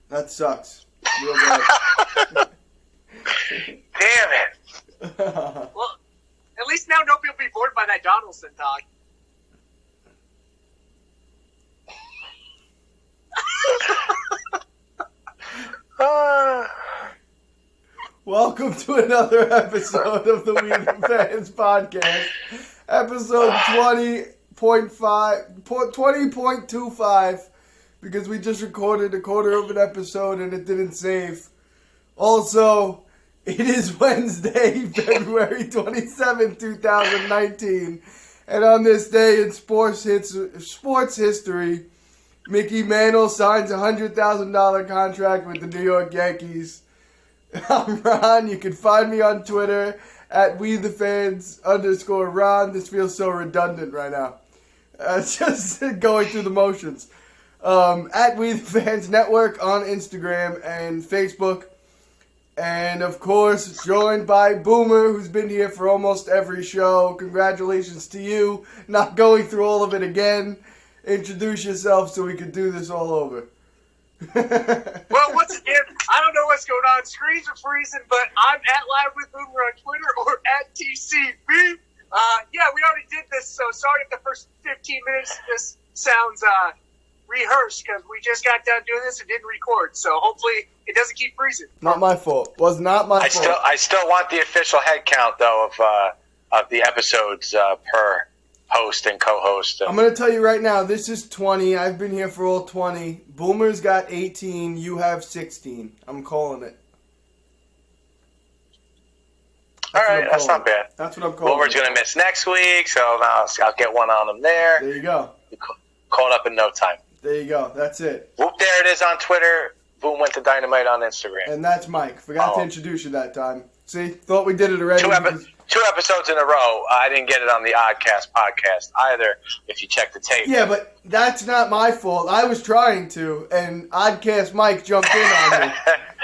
That sucks. Real bad. Damn it. Well, at least now nobody will be bored by that Donaldson talk. Welcome to another episode of the We the Fans podcast. Episode 20.25, because we just recorded a quarter of an episode and it didn't save. Also, it is Wednesday, February 27, 2019. And on this day in sports history, Mickey Mantle signs a $100,000 contract with the New York Yankees. I'm Ron. You can find me on Twitter at WeTheFans_Ron. This feels so redundant right now. Just going through the motions. At We The Fans Network on Instagram and Facebook. And, of course, joined by Boomer, who's been here for almost every show. Congratulations to you. Not going through all of it again. Introduce yourself so we could do this all over. Well, once again, I don't know what's going on. Screens are freezing, but I'm at Live with Boomer on Twitter or at TCB. Yeah, we already did this, so sorry if the first 15 minutes this sounds rehearsed, because we just got done doing this and didn't record, so hopefully it doesn't keep freezing. Not my fault. Was not my fault. I still want the official head count, though, of the episodes per host and co-host. I'm going to tell you right now, this is 20. I've been here for all 20. Boomer's got 18. You have 16. I'm calling it. All right, that's not bad. That's what I'm calling Boomer's going to miss next week, so now I'll get one on him there. There you go. Caught up in no time. There you go. That's it. Whoop, there it is on Twitter. Boom went to Dynamite on Instagram. And that's Mike. Forgot to introduce you that time. See? Thought we did it already. Two episodes in a row. I didn't get it on the Oddcast podcast either, if you check the tape. Yeah, but that's not my fault. I was trying to, and Oddcast Mike jumped in on me.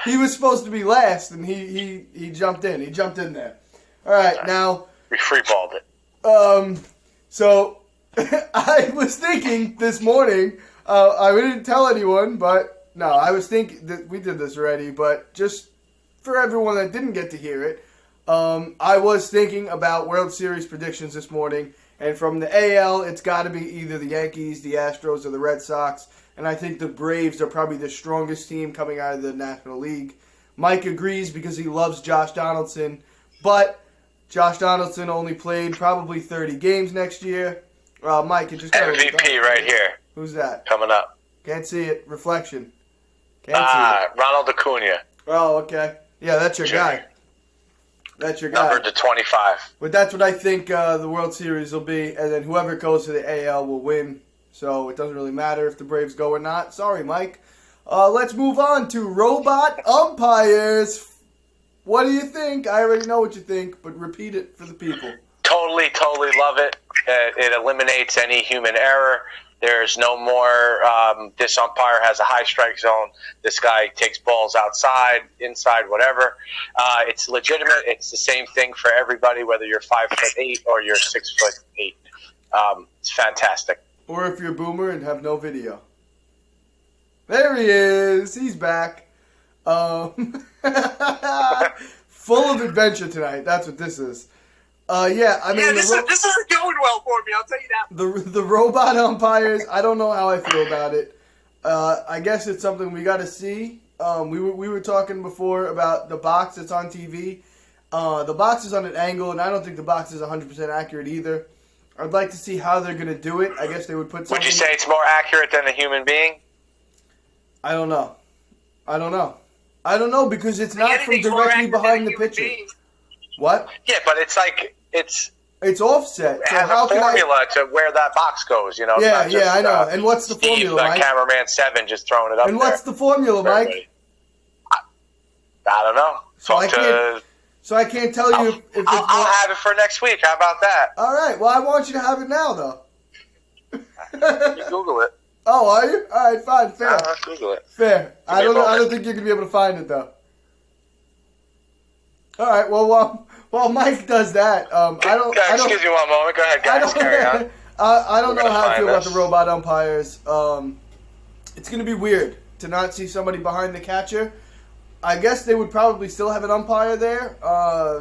He was supposed to be last, and he jumped in. He jumped in there. All right, now... We freeballed it. So, I was thinking this morning, I didn't tell anyone, but... No, I was thinking that we did this already, but just for everyone that didn't get to hear it, I was thinking about World Series predictions this morning, and from the AL, it's got to be either the Yankees, the Astros, or the Red Sox, and I think the Braves are probably the strongest team coming out of the National League. Mike agrees because he loves Josh Donaldson, but Josh Donaldson only played probably 30 games next year. Mike, it just got MVP right here. Who's that? Coming up. Can't see it. Reflection. Can't see it. Ronald Acuna. Oh, okay. Yeah, that's your guy. That's your guy. Numbered to 25. But that's what I think the World Series will be, and then whoever goes to the AL will win. So it doesn't really matter if the Braves go or not. Sorry, Mike. Let's move on to robot umpires. What do you think? I already know what you think, but repeat it for the people. Totally love it. It eliminates any human error. There's no more, this umpire has a high strike zone. This guy takes balls outside, inside, whatever. It's legitimate. It's the same thing for everybody, whether you're 5'8" or you're 6'8". It's fantastic. Or if you're a Boomer and have no video. There he is. He's back. Full of adventure tonight. That's what this is. Yeah, I mean... this isn't going well for me, I'll tell you that. The robot umpires, I don't know how I feel about it. I guess it's something we got to see. We were talking before about the box that's on TV. The box is on an angle, and I don't think the box is 100% accurate either. I'd like to see how they're going to do it. I guess they would put something... Would you say it's more accurate than a human being? I don't know because it's not from directly behind the pitcher. What? Yeah, but it's like it's offset. It has a formula to where that box goes. You know. Yeah, I know. And what's the Steve, formula, Mike? Cameraman 7 just throwing it up. And what's the formula, Mike? I don't know. So I can't tell you if it's I'll have it for next week. How about that? All right. Well, I want you to have it now, though. You Google it. Oh, are you? All right, fine, fair. I'll Google it. Fair. I don't think you're gonna be able to find it though. All right. Well, while Mike does that, Excuse me one moment. Go ahead, guys. Carry on. I don't know how I feel about the robot umpires. It's going to be weird. to not see somebody behind the catcher. I guess they would probably still have an umpire there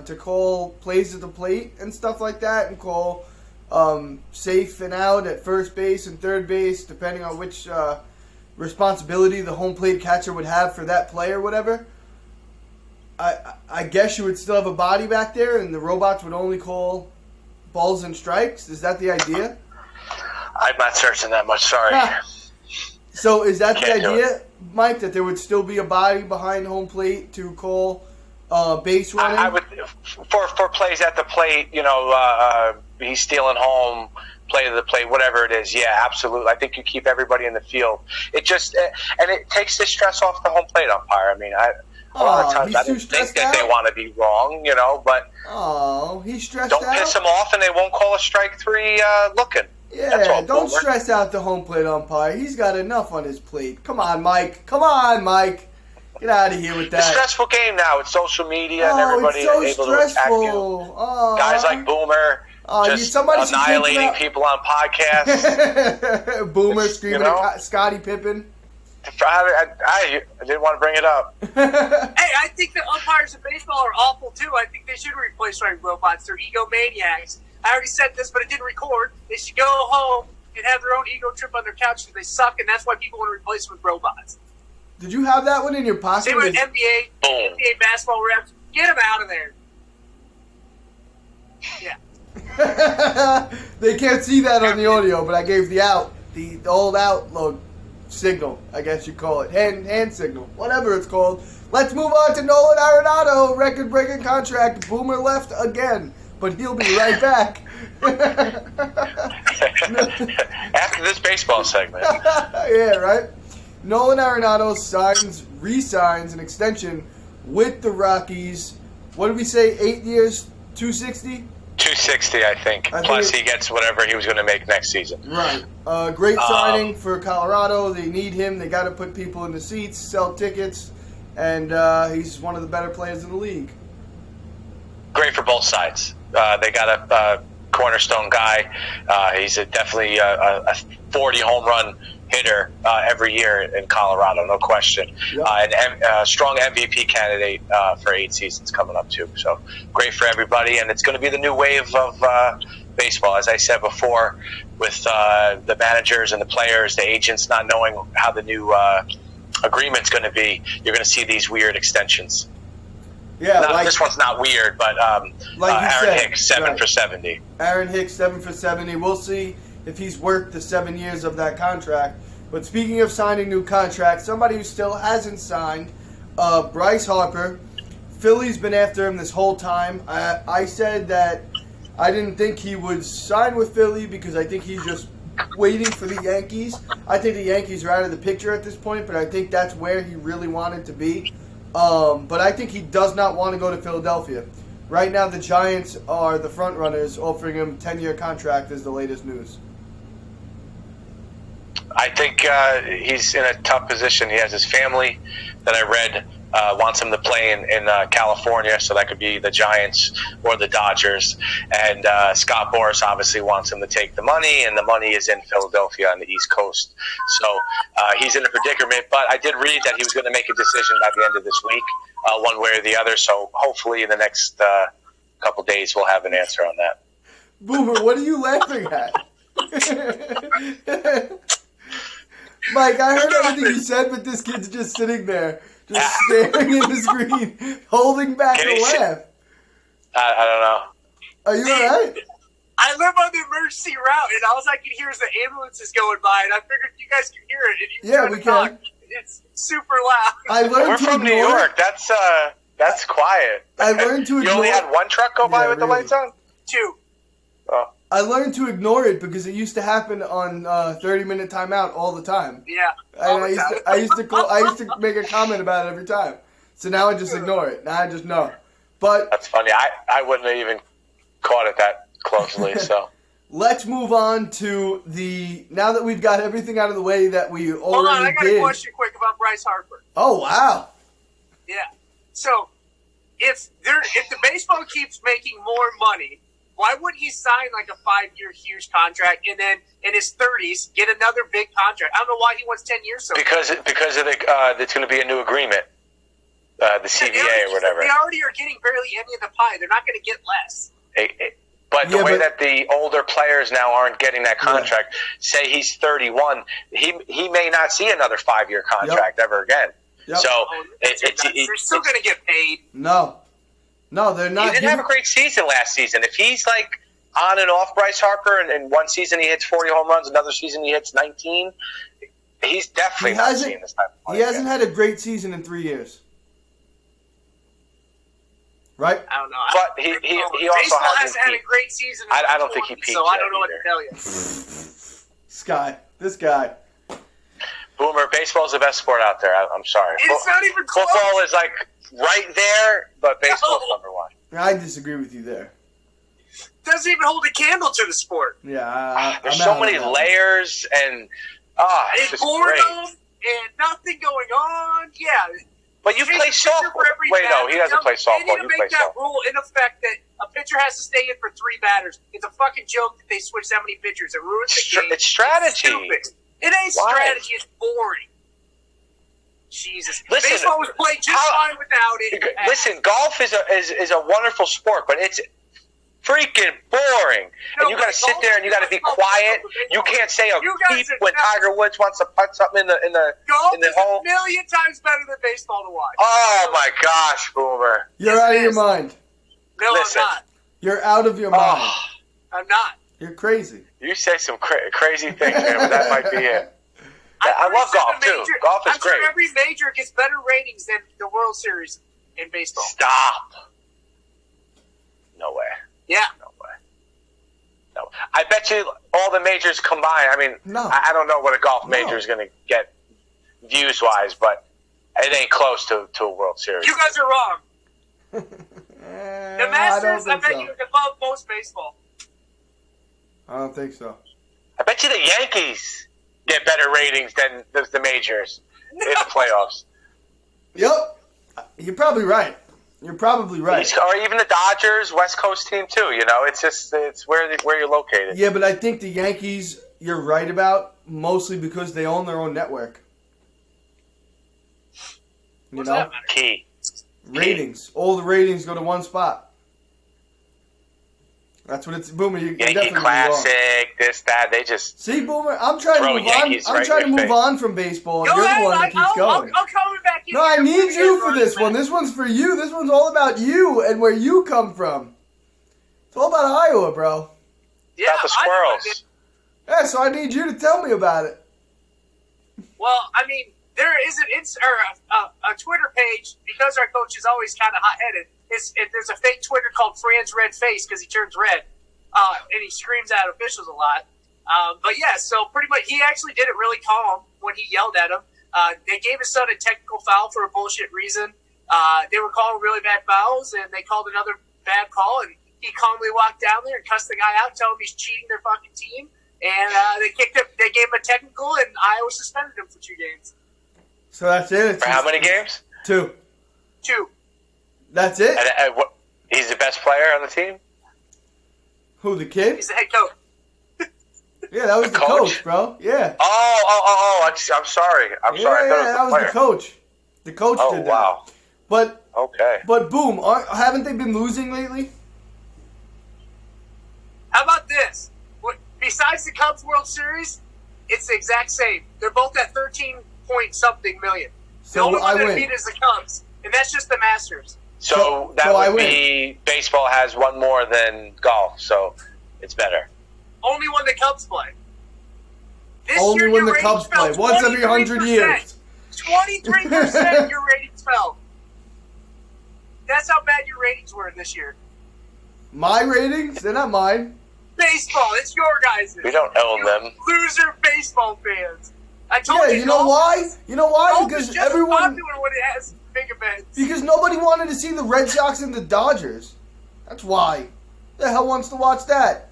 to call plays at the plate and stuff like that, and call safe and out at first base and third base, depending on which responsibility the home plate catcher would have for that play or whatever. I guess you would still have a body back there, and the robots would only call balls and strikes. Is that the idea? I'm not searching that much. Sorry. So is that the idea, Mike, that there would still be a body behind home plate to call base running? I would for plays at the plate. He's stealing home, play to the plate, whatever it is. Yeah, absolutely. I think you keep everybody in the field. It just and it takes the stress off the home plate umpire. I mean, a lot of times I don't think that they want to be wrong, but he's stressed don't out. piss him off, and they won't call a strike three looking. Yeah, don't stress out the home plate umpire. He's got enough on his plate. Come on, Mike. Get out of here with that. It's a stressful game now. It's social media and everybody it's so able stressful. to attack you. Guys like Boomer just annihilating people on podcasts. Boomer screaming at Scottie Pippen. I didn't want to bring it up. Hey, I think the umpires in baseball are awful too. I think they should replace robots. They're egomaniacs. I already said this, but it didn't record. They should go home and have their own ego trip on their couch because they suck, and that's why people want to replace them with robots. Did you have that one in your pocket? Same with NBA basketball refs. Get them out of there. Yeah. They can't see that on the audio, but I gave the old out signal, I guess you call it. Hand signal, whatever it's called. Let's move on to Nolan Arenado, record-breaking contract. Boomer left again, but he'll be right back. After this baseball segment. Yeah, right? Nolan Arenado re-signs an extension with the Rockies. What did we say, 8 years, $260? $260, I think. Plus he gets whatever he was going to make next season. Right. Great signing for Colorado. They need him. They got to put people in the seats, sell tickets, and he's one of the better players in the league. Great for both sides. They got a cornerstone guy. He's definitely a 40 home run hitter every year in Colorado, no question. Yep. And a strong MVP candidate for 8 seasons coming up too. So great for everybody, and it's going to be the new wave of baseball. As I said before, with the managers and the players, the agents not knowing how the new agreement's going to be, you're going to see these weird extensions. Yeah, this one's not weird, but Aaron Hicks, 7 for 70. Aaron Hicks, 7 for 70. We'll see if he's worth the 7 years of that contract. But speaking of signing new contracts, somebody who still hasn't signed, Bryce Harper. Philly's been after him this whole time. I said that I didn't think he would sign with Philly because I think he's just waiting for the Yankees. I think the Yankees are out of the picture at this point, but I think that's where he really wanted to be. But I think he does not want to go to Philadelphia. Right now, the Giants are the front runners, offering him a 10-year contract is the latest news. I think he's in a tough position. He has his family that I read wants him to play in California, so that could be the Giants or the Dodgers. And Scott Boras obviously wants him to take the money, and the money is in Philadelphia on the East Coast. So he's in a predicament, but I did read that he was going to make a decision by the end of this week, one way or the other. So hopefully in the next couple days we'll have an answer on that. Boomer, what are you laughing at? Mike, I heard everything you said, but this kid's just sitting there, just staring at the screen, holding back a laugh. I don't know. Are you alright? I live on the emergency route, and all I can hear is the ambulances going by, and I figured you guys can hear it. Yeah, we can. It's super loud. We're from New York. That's quiet. I learned to ignore. You only had one truck go by with the lights on? 2. Oh. I learned to ignore it because it used to happen on 30-minute timeout all the time. Yeah. And I used to make a comment about it every time. So now I just ignore it. Now I just know. But that's funny. I wouldn't have even caught it that closely. So let's move on to now that we've got everything out of the way that we already did. Hold on, I got a question quick about Bryce Harper. Oh wow. Yeah. So if the baseball keeps making more money Why wouldn't he sign like a 5-year huge contract and then in his 30s get another big contract? I don't know why he wants 10 years so because of there's going to be a new agreement, the CBA or whatever. They already are getting barely any of the pie. They're not going to get less. But the way that the older players now aren't getting that contract, say he's 31, he may not see another 5-year contract ever again. Yep. So they're still going to get paid. No, they're not. He didn't have a great season last season. If he's like on and off Bryce Harper, and one season he hits 40 home runs, another season he hits 19, he's definitely not seeing this type of play. He hasn't had a great season in 3 years. Right? I don't know. But he also hasn't had a great season. I don't think he peaked. So I don't know what to tell you. This guy. Boomer, baseball's the best sport out there. I'm sorry. It's not even close. Football is like right there, but baseball's number one. I disagree with you there. Doesn't even hold a candle to the sport. Yeah, there's so many layers and it's just great. And nothing going on. Yeah. But you play softball. Wait, no, he doesn't play softball. They need to make that rule in effect that a pitcher has to stay in for 3 batters. It's a fucking joke that they switch that many pitchers. It ruins the game. It's strategy. It's stupid. It ain't strategy. It's boring. Jesus. Listen, baseball was played just fine without it. Listen, golf is a wonderful sport, but it's freaking boring. And you got to sit there and you got to be quiet. You can't say a peep when Tiger Woods wants to putt something in the golf in the is hole. a million times better than baseball to watch. Oh my gosh, Boomer! You're out of your mind. No, Listen. I'm not. You're out of your mind. I'm not. You're crazy. You say some crazy things, man, but that might be it. I love golf too. Golf is great. I'm sure every major gets better ratings than the World Series in baseball. Stop. No way. Yeah. No way. No. I bet you all the majors combined. I mean, no. I don't know what a golf major is going to get views wise, but it ain't close to a World Series. You guys are wrong. The Masters, I bet you can love most baseball. I don't think so. I bet you the Yankees get better ratings than the majors in the playoffs. Yep. You're probably right. You're probably right. Or even the Dodgers, West Coast team too. You know, it's where you're located. Yeah, but I think the Yankees, you're right about, mostly because they own their own network. You know, key ratings. All the ratings go to one spot. That's what it's. Boomer, you're Yankee definitely Classic, this, that. They just see, Boomer. I'm trying to move on. I'm trying to move on from baseball. You're the one that keeps going. I'll come back in. No, I need you for this one. This one's for you. This one's all about you and where you come from. It's all about Iowa, bro. Yeah, about the Squirrels. Yeah, so I need you to tell me about it. Well, I mean, there is a Twitter page, because our coach is always kind of hot-headed. There's a fake Twitter called Fran's Red Face because he turns red, and he screams at officials a lot. But yeah, so pretty much he actually did it really calm when he yelled at him. They gave his son a technical foul for a bullshit reason. They were calling really bad fouls, and they called another bad call, and he calmly walked down there and cussed the guy out, telling him he's cheating their fucking team. And they kicked him. They gave him a technical, and Iowa suspended him for 2 games. So that's it. For how many games? 2. 2. That's it? And he's the best player on the team? Who, the kid? He's the head coach. Yeah, that was the coach, bro. Yeah. Oh, I'm sorry. I'm sorry. Yeah, that was the coach. The coach did that. Oh, wow. But boom, haven't they been losing lately? How about this? Besides the Cubs World Series, it's the exact same. They're both at 13-point-something million. The only one that beat is the Cubs, and that's just the Masters. So that would be baseball has one more than golf, so it's better. Only when the Cubs play. Only when the Cubs play. Once every 100 years. 23% your ratings fell. That's how bad your ratings were this year. My ratings? They're not mine. Baseball, it's your guys'. We don't own them. Loser baseball fans. I told you. You know why? You know why? Because everyone. Popular when it has big events. Because nobody wanted to see the Red Sox and the Dodgers. That's why. Who the hell wants to watch that?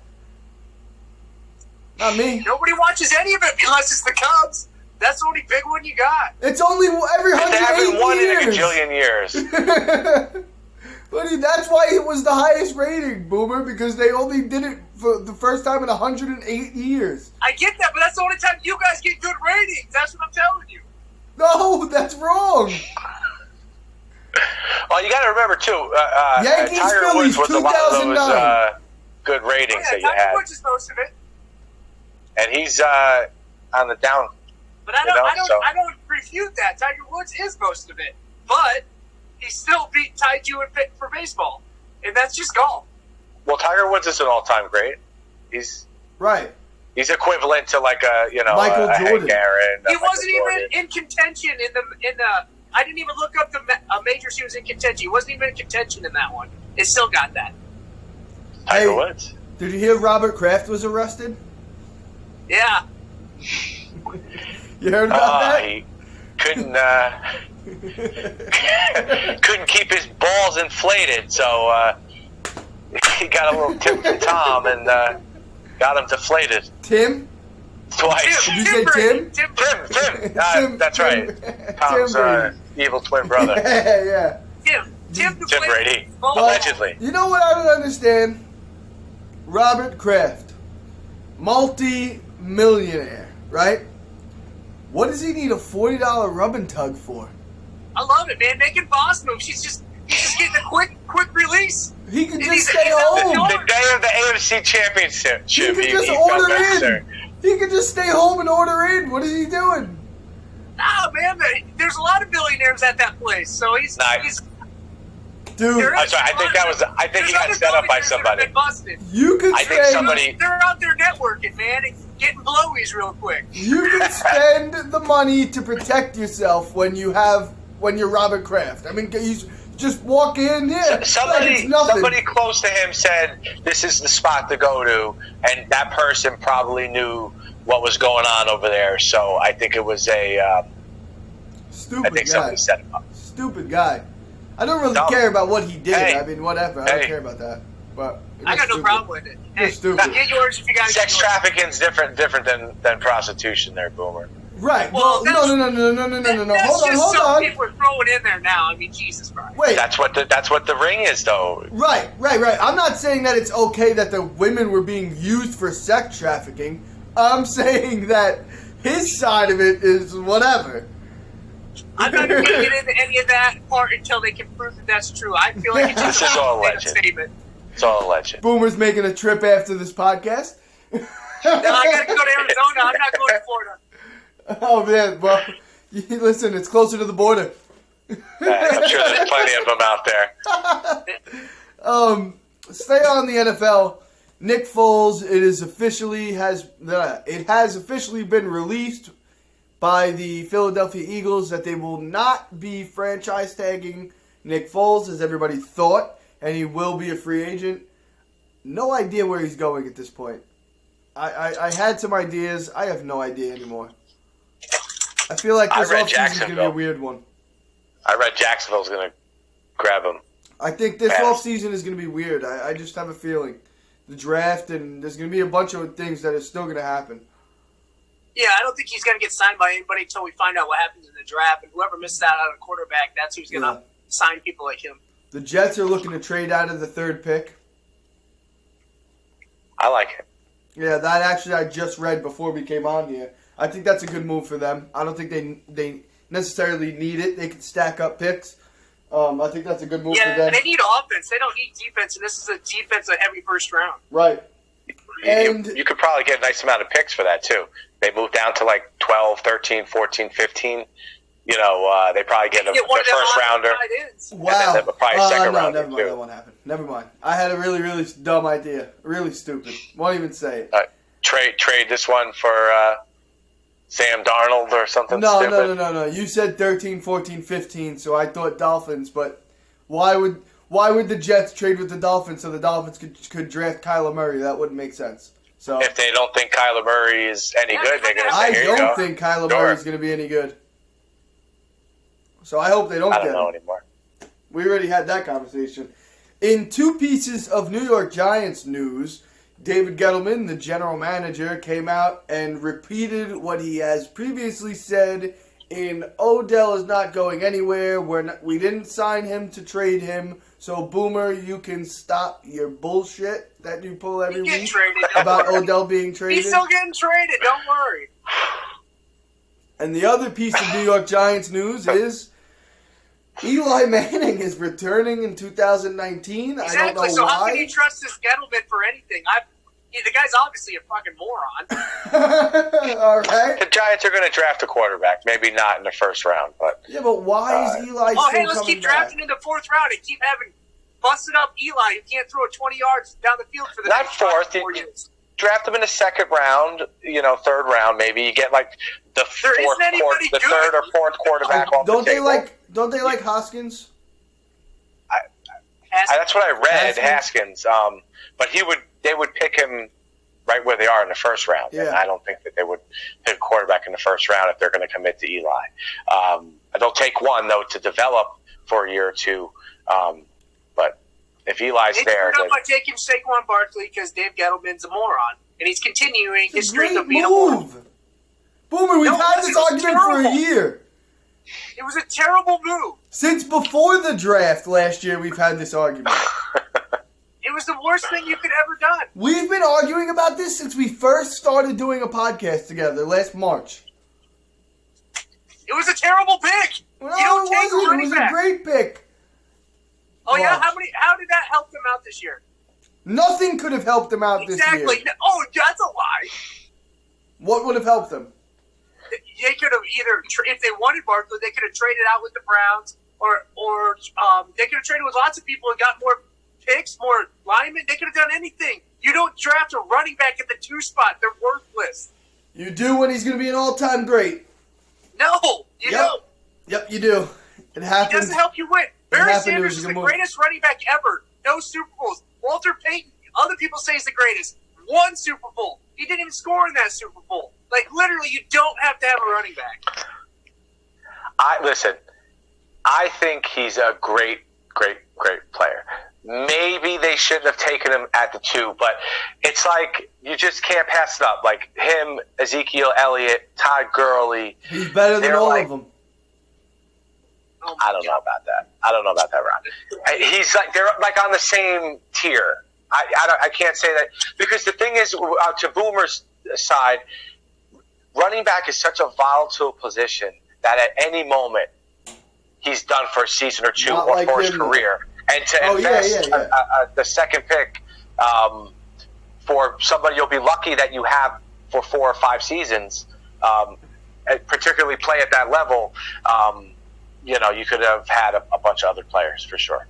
Not me. Nobody watches any of it unless it's the Cubs. That's the only big one you got. It's only every 108 years. They haven't won in a gajillion years. Buddy, that's why it was the highest rating, Boomer, because they only did it for the first time in 108 years. I get that, but that's the only time you guys get good ratings. That's what I'm telling you. No, that's wrong. Well, you got to remember too. Yankees, Tiger Phillies, Woods was a lot of 2009. those good ratings that you Tiger had, Woods is most of it. and he's on the down. But I don't refute that. Tiger Woods is most of it, but he still beat Taiju for baseball, and that's just golf. Well, Tiger Woods is an all-time great. He's Right. He's equivalent to like a Michael a Jordan. Hank Aaron. He wasn't even in contention in the. I didn't even look up the majors he was in contention. He wasn't even in contention in that one. It still got that. Tiger Woods. Did you hear Robert Kraft was arrested? Yeah. You heard about that? He couldn't couldn't keep his balls inflated, so he got a little tip from Tom and got him deflated. Tim? Twice. Did you say Tim? Tim. That's right. Tom's evil twin brother. Yeah. Tim Brady. Allegedly. You know what I don't understand? Robert Kraft, multi-millionaire, right? What does he need a $40 rub and tug for? I love it, man. Making boss moves. He's just getting a quick release. He can just stay home. The day of the AFC Championship. He can just order in. He can just stay home and order in. What is he doing? Nah, man. There's a lot of billionaires at that place, so he's nice. Dude, I'm sorry. I think he got set up by somebody. You could They're out there networking, man, and getting blowies real quick. You can spend the money to protect yourself when you're Robert Kraft. I mean, you just walk in. Yeah, somebody close to him said this is the spot to go to, and that person probably knew what was going on over there. So I think it was stupid guy. Somebody set him up. Stupid guy. I don't really care about what he did. I mean, whatever. I don't care about that. But I got no problem with it. Hey, stupid. Get yours if you got it. Sex trafficking's different than prostitution, there, Boomer. Right. Well, no. Hold on. Some people are throwing in there now. I mean, Jesus Christ. Wait. That's what the ring is, though. Right. I'm not saying that it's okay that the women were being used for sex trafficking. I'm saying that his side of it is whatever. I'm not going to get into any of that part until they can prove that that's true. I feel like it's just all alleged. Statement. It's all alleged. Boomer's making a trip after this podcast. No, I got to go to Arizona. I'm not going to Florida. Oh, man. Well, listen, it's closer to the border. I'm sure there's plenty of them out there. Stay on the NFL. Nick Foles, it has officially been released by the Philadelphia Eagles that they will not be franchise tagging Nick Foles as everybody thought, and he will be a free agent. No idea where he's going at this point. I had some ideas. I have no idea anymore. I feel like this offseason is going to be a weird one. I read Jacksonville's going to grab him. I think this offseason is going to be weird. I just have a feeling. The draft, and there's going to be a bunch of things that are still going to happen. Yeah, I don't think he's going to get signed by anybody until we find out what happens in the draft. And whoever misses out on a quarterback, that's who's going to sign people like him. The Jets are looking to trade out of the third pick. I like it. Yeah, that actually I just read before we came on here. I think that's a good move for them. I don't think they necessarily need it. They can stack up picks. I think that's a good move for them. Yeah, they need offense. They don't need defense, and this is a defense-heavy first round. Right. And you could probably get a nice amount of picks for that, too. They move down to like 12, 13, 14, 15. They probably get a first rounder. Wow. And then probably a second rounder, never mind. That won't happen. Never mind. I had a really, really dumb idea. Really stupid. Won't even say it. Trade this one for Sam Darnold or something stupid? No. You said 13, 14, 15, so I thought Dolphins, but why would the Jets trade with the Dolphins so the Dolphins could draft Kyler Murray? That wouldn't make sense. So if they don't think Kyler Murray is any good, they're going to say, here you go. I don't think Kyler Murray is going to be any good. So I hope they don't get him. I don't know anymore. We already had that conversation. In two pieces of New York Giants news, David Gettleman, the general manager, came out and repeated what he has previously said And Odell is not going anywhere. We didn't sign him to trade him. So, Boomer, you can stop your bullshit that you pull every week about Odell being traded. He's still getting traded. Don't worry. And the other piece of New York Giants news is Eli Manning is returning in 2019. Exactly. I don't know so why. How can you trust this Gettleman for anything? The guy's obviously a fucking moron. All right. The Giants are going to draft a quarterback. Maybe not in the first round, but Yeah, but why is Eli still hey, let's coming keep drafting back? in the fourth round and keep having busted up Eli who can't throw it 20 yards down the field for the not next fourth. 4 years. Draft them in the second round. Third round maybe. You get like the third or fourth quarterback off Don't the table. Don't they like Hoskins? That's what I read, Haskins. But they would pick him right where they are in the first round. Yeah. And I don't think that they would pick a quarterback in the first round if they're going to commit to Eli. They'll take one, though, to develop for a year or two. But if Eli's they there... They by taking Saquon Barkley because Dave Gettleman's a moron. And he's continuing his streak of being a move. moron. Boomer, we've had this argument for a year. It was a terrible move. Since before the draft last year, we've had this argument. It was the worst thing you could ever done. We've been arguing about this since we first started doing a podcast together last March. It was a terrible pick. No, you don't it take wasn't. a running It was back. a great pick. Oh yeah, Watch. how did that help them out this year? Nothing could have helped them out this Exactly. year. Oh, that's a lie. What would have helped them? They could have either, if they wanted Barkley, they could have traded out with the Browns, or they could have traded with lots of people and got more picks, more linemen. They could have done anything. You don't draft a running back at the 2 spot. They're worthless. You do when he's going to be an all-time great. No, you don't. Yep, you do. It happens. It doesn't help you win. Barry happened, it Sanders was is a the good move. greatest running back ever. No Super Bowls. Walter Payton, other people say he's the greatest. 1 Super Bowl. He didn't even score in that Super Bowl. Like, literally, you don't have to have a running back. I think he's a great player. Maybe they shouldn't have taken him at the 2, but it's like you just can't pass it up. Like him, Ezekiel Elliott, Todd Gurley. He's better than all of them. Oh I don't know about that, Ron. He's like they're like on the same tier. I can't say that because the thing is, to Boomer's side, running back is such a volatile position that at any moment he's done for a season or 2 Not or like for his him, career. And to invest the second pick for somebody you'll be lucky that you have for 4 or 5 seasons, and particularly play at that level, you could have had a bunch of other players for sure.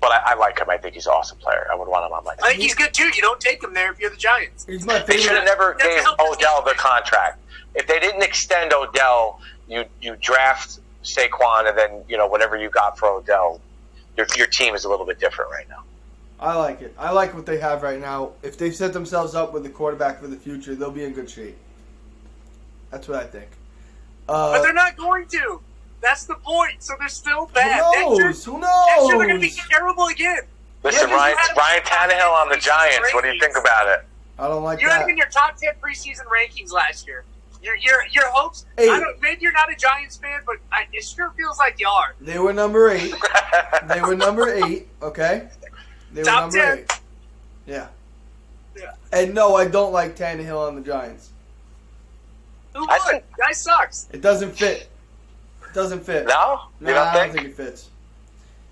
But I like him. I think he's an awesome player. I would want him on my team. I think he's good, too. You don't take him there if you're the Giants. He's my They should have favorite. never gave Odell the contract. If they didn't extend Odell, you draft Saquon, and then whatever you got for Odell, your team is a little bit different right now. I like it. I like what they have right now. If they set themselves up with a quarterback for the future, they'll be in good shape. That's what I think. But they're not going to. That's the point. So they're still bad. Who knows? Next Who year they're going to knows? be terrible again. Listen, Yeah, Ryan Tannehill on the Giants. What do you think about it? I don't like You had that. him in your top 10 preseason rankings last year. Your hopes. Hey. Maybe you're not a Giants fan, but it sure feels like you are. They were number 8. They were number 8, okay? They were Top number 10. 8. Yeah. Yeah. And no, I don't like Tannehill on the Giants. Who I would? think- Guy sucks. It doesn't fit. It doesn't fit. No? You Nah, I don't don't think it fits.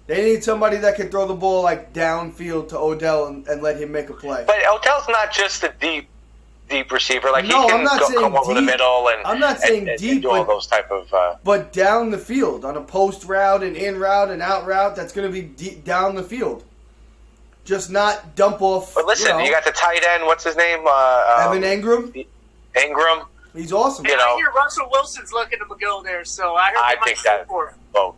They need somebody that can throw the ball like downfield to Odell and let him make a play. But Odell's not just a deep receiver. Like No, he I'm can not saying come over the deep. middle and I'm not saying and deep, do all but- those type of. But down the field, on a post route, an in route, an out route, that's going to be deep down the field. Just not dump off. But listen, you got the tight end. What's his name? Evan Ingram. Ingram. He's awesome. You And know- I hear Russell Wilson's looking to go there, so I heard I they might think still that- for him. Well,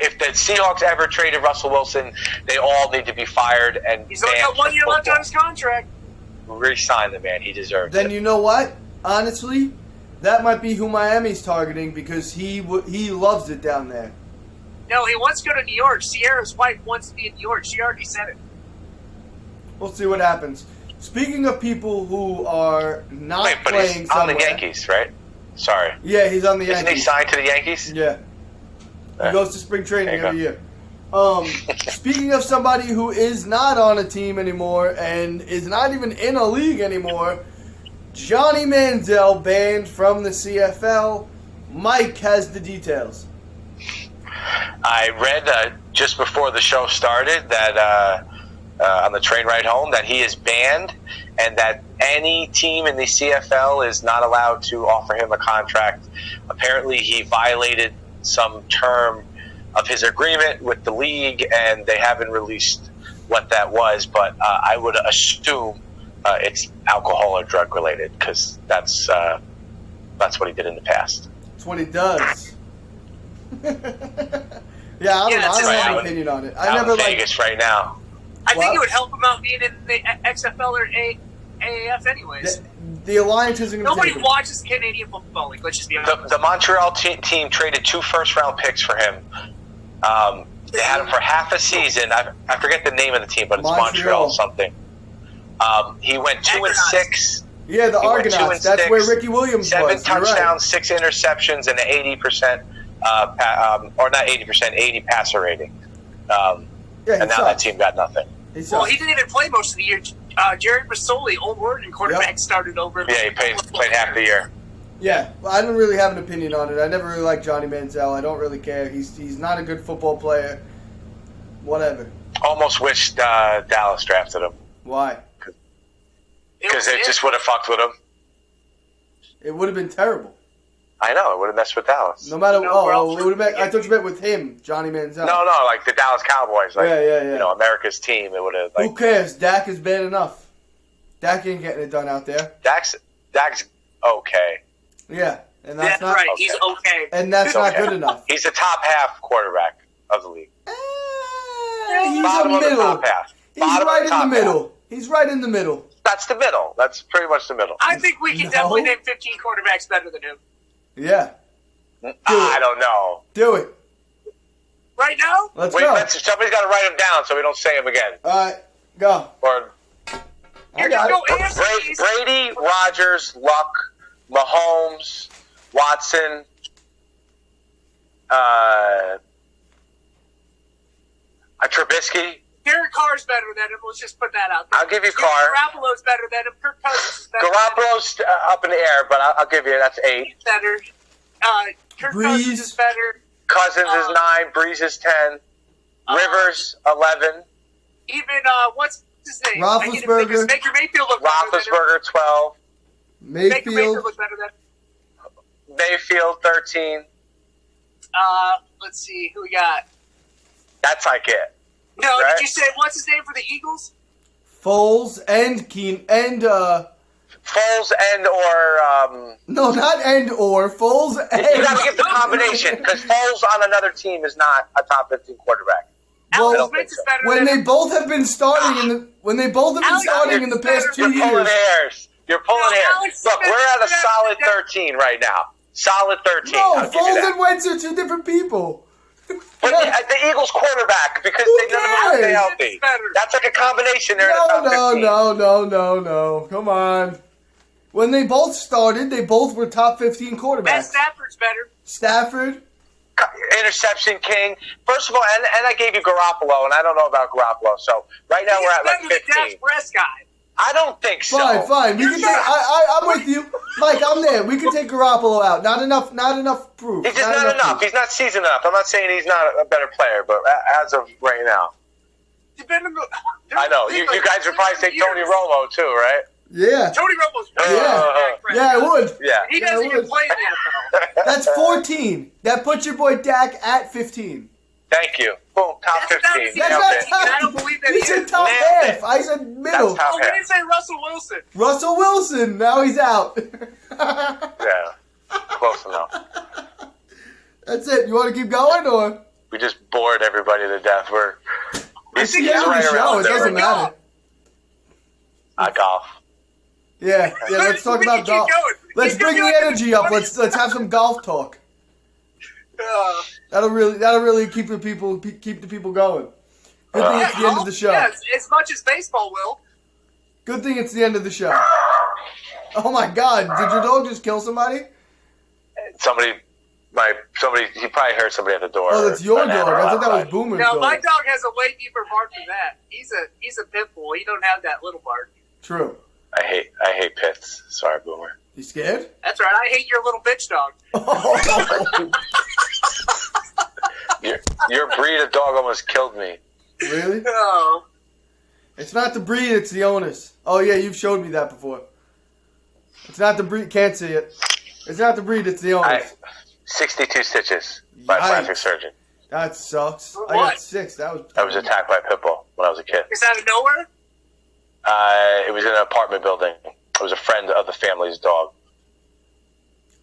if the Seahawks ever traded Russell Wilson, they all need to be fired and He's only banned got 1 from year left football. on his contract. Re-sign the man. He deserves Then it. you know what? Honestly, that might be who Miami's targeting because he loves it down there. No, he wants to go to New York. Sierra's wife wants to be in New York. She already said it. We'll see what happens. Speaking of people who are not Wait, but playing he's on somewhere, the Yankees, right? Sorry. Yeah, he's on the Isn't Yankees. he signed to the Yankees? Yeah. He goes to spring training There you every year. Speaking of somebody who is not on a team anymore and is not even in a league anymore, Johnny Manziel banned from the CFL. Mike has the details. I read just before the show started that on the train ride home that he is banned and that any team in the CFL is not allowed to offer him a contract. Apparently, he violated some term of his agreement with the league, and they haven't released what that was, but I would assume it's alcohol or drug related because that's what he did in the past. That's what he does. Yeah, I don't have an opinion on it. I never Vegas right now. I think it would help him out being in the XFL or AAF anyways. The Alliance isn't going to Nobody take him. watches Canadian Football League. Let's just be honest. The Montreal team traded 2 first-round picks for him. They had him for half a season. I forget the name of the team, but it's Montreal something. He went 2-6. Yeah, the Argonauts. That's where Ricky Williams 7 was. touchdowns, 6 interceptions, and an 80%, or not 80%, 80 passer rating. And now that team got nothing. Well, he didn't even play most of the year. Jared Masoli, Old Oregon quarterback, started over. Yeah, he played half the year. Yeah, well, I don't really have an opinion on it. I never really liked Johnny Manziel. I don't really care. He's not a good football player. Whatever. Almost wished Dallas drafted him. Why? Because it just would have fucked with him. It would have been terrible. I know, it would have messed with Dallas. No matter it would have been. I thought you meant with him, Johnny Manziel. No, like the Dallas Cowboys. Like, yeah. You know, America's team. It would have. Like, who cares? Dak is bad enough. Dak ain't getting it done out there. Dak's okay. Yeah, and that's not right. Okay. He's okay, and that's not good enough. He's the top half quarterback of the league. He's Bottom a of the middle. top half. He's Bottom right of the in the top middle. half. He's right in the middle. That's the middle. That's pretty much the middle. I think we can definitely name 15 quarterbacks better than him. Yeah. I don't know. Do it. Right now? Let's Wait, go. somebody's got to write him down so we don't say him again. All right, go. Or You're going to go answer these. Brady, Rodgers, Luck, Mahomes, Watson, Trubisky. Derek Carr's better than him. Let's just put that out there. I'll give you Carr. Garoppolo's better than him. Kirk Cousins is better Garoppolo's up in the air, but I'll give you that's 8. than him. He's better. Kirk Breeze. Cousins is better. Cousins is 9. Breeze is 10. Rivers 11. Even, what's his name? Roethlisberger. Baker Mayfield looked better than him. Roethlisberger 12. Baker Mayfield Mayfield. looked better than him. Mayfield 13. Let's see. Who we got? That's like it. No, Right? did you say, what's his name for the Eagles? Foles and Keen and Foles and or no, not and or Foles and. you got to give the combination because Foles on another team is not a top 15 quarterback. Well, Alex Smith is better when than they him. both have been starting in the past 2 You're pulling years. hairs. You're pulling No, hairs. Alex Look, Smith we're at a is better solid than- 13 right now. Solid 13. No, I'll give you Foles that. and Wentz are 2 different people. But the Eagles quarterback because Who they none of them stay cares? healthy. Better. That's like a combination there in the top 15. No. Come on. When they both started, they both were top 15 Matt quarterbacks. Stafford's better. Stafford. Interception king. First of all, and I gave you Garoppolo, and I don't know about Garoppolo. So right now we're at like He's better than 15. Dak Prescott. I don't think so. Fine. We can take. I'm with you, Mike. I'm there. We can take Garoppolo out. Not enough proof. He's just not enough. proof. He's not seasoned enough. I'm not saying he's not a better player, but as of right now, I know you guys would probably say Tony Romo too, right? Yeah. Tony Romo's better Yeah. than Dak Prescott. Yeah, I would. Yeah. He Yeah, I doesn't even would. play in the NFL. That's 14. That puts your boy Dak at 15. Thank you. Boom. Top That's not 15. easy. That's Nailed not it. top. I don't believe that He he said is. top Nailed it. half. I said middle. That's top Oh, we didn't say Russell Wilson. Russell Wilson. Now he's out. Yeah. Close enough. That's it. You want to keep going or? We just bored everybody to death. It's the he's end of right the show. around It there. doesn't matter. Golf. Yeah. Let's talk We about can keep golf. going. Let's Keep bring going. the energy up. Let's have some golf talk. That'll really keep the people going. Good thing it's the end of the show. Yeah, as much as baseball will. Good thing it's the end of the show. Oh my God! Did your dog just kill somebody? somebody, he probably heard somebody at the door. Oh, that's your dog. I thought that was Boomer's No, dog. my dog has a way deeper bark than that. He's a pit bull. He don't have that little bark. True. I hate pits. Sorry, Boomer. You scared? That's right. I hate your little bitch dog. Your breed of dog almost killed me. Really? Oh. It's not the breed, it's the owners. Oh, yeah, you've showed me that before. It's not the breed. Can't see it. It's not the breed, it's the owners. 62 stitches by a plastic surgeon. That sucks. For I got what? 6. I was attacked by a pit bull when I was a kid. Is that out of nowhere? It was in an apartment building. It was a friend of the family's dog.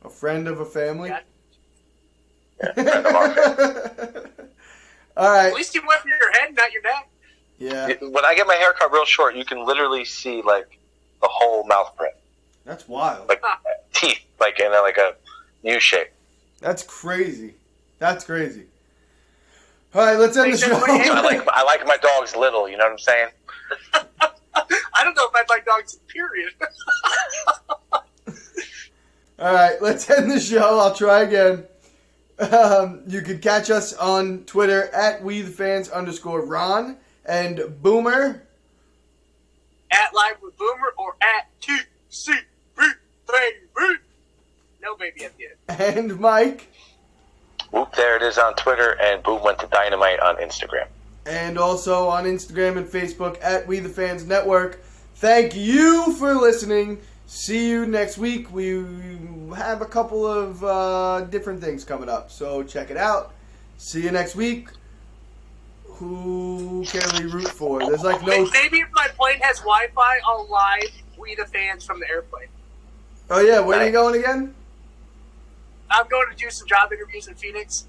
A friend of a family? Yeah, friend of our family. All right. At least you went for your head, not your neck. Yeah. When I get my hair cut real short, you can literally see like the whole mouth print, That's wild. like teeth, like in a U shape. That's crazy. That's crazy. All right, let's end the show. I like my dogs little. You know what I'm saying? I don't know if I'd like dogs, period. All right, let's end the show. I'll try again. You can catch us on Twitter at WeTheFans_Ron and Boomer. At Live with Boomer or at TCB Baby. No baby at the end. And Mike. Whoop, there it is on Twitter, and Boom went to Dynamite on Instagram. And also on Instagram and Facebook at We The Fans Network. Thank you for listening. See you next week. We have a couple of different things coming up, so check it out. See you next week. Who can we root for? There's like no... Maybe if my plane has Wi-Fi, I'll live We The Fans from the airplane. Oh yeah, where are you going again? I'm going to do some job interviews in Phoenix.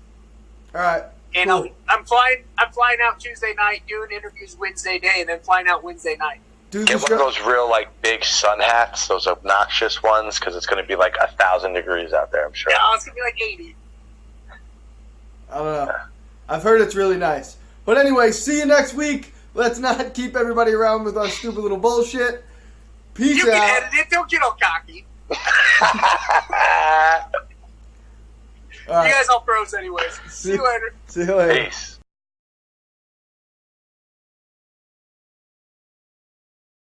All right. And cool. I'm flying out Tuesday night, doing interviews Wednesday day, and then flying out Wednesday night. Get one of those real big sun hats, those obnoxious ones, because it's going to be 1,000 degrees out there, I'm sure. Yeah, it's going to be 80. I don't know. I've heard it's really nice. But anyway, see you next week. Let's not keep everybody around with our stupid little bullshit. Peace You out. can edit it. Don't get all cocky. All right. You guys all pros anyways. See you later. See you later. Peace.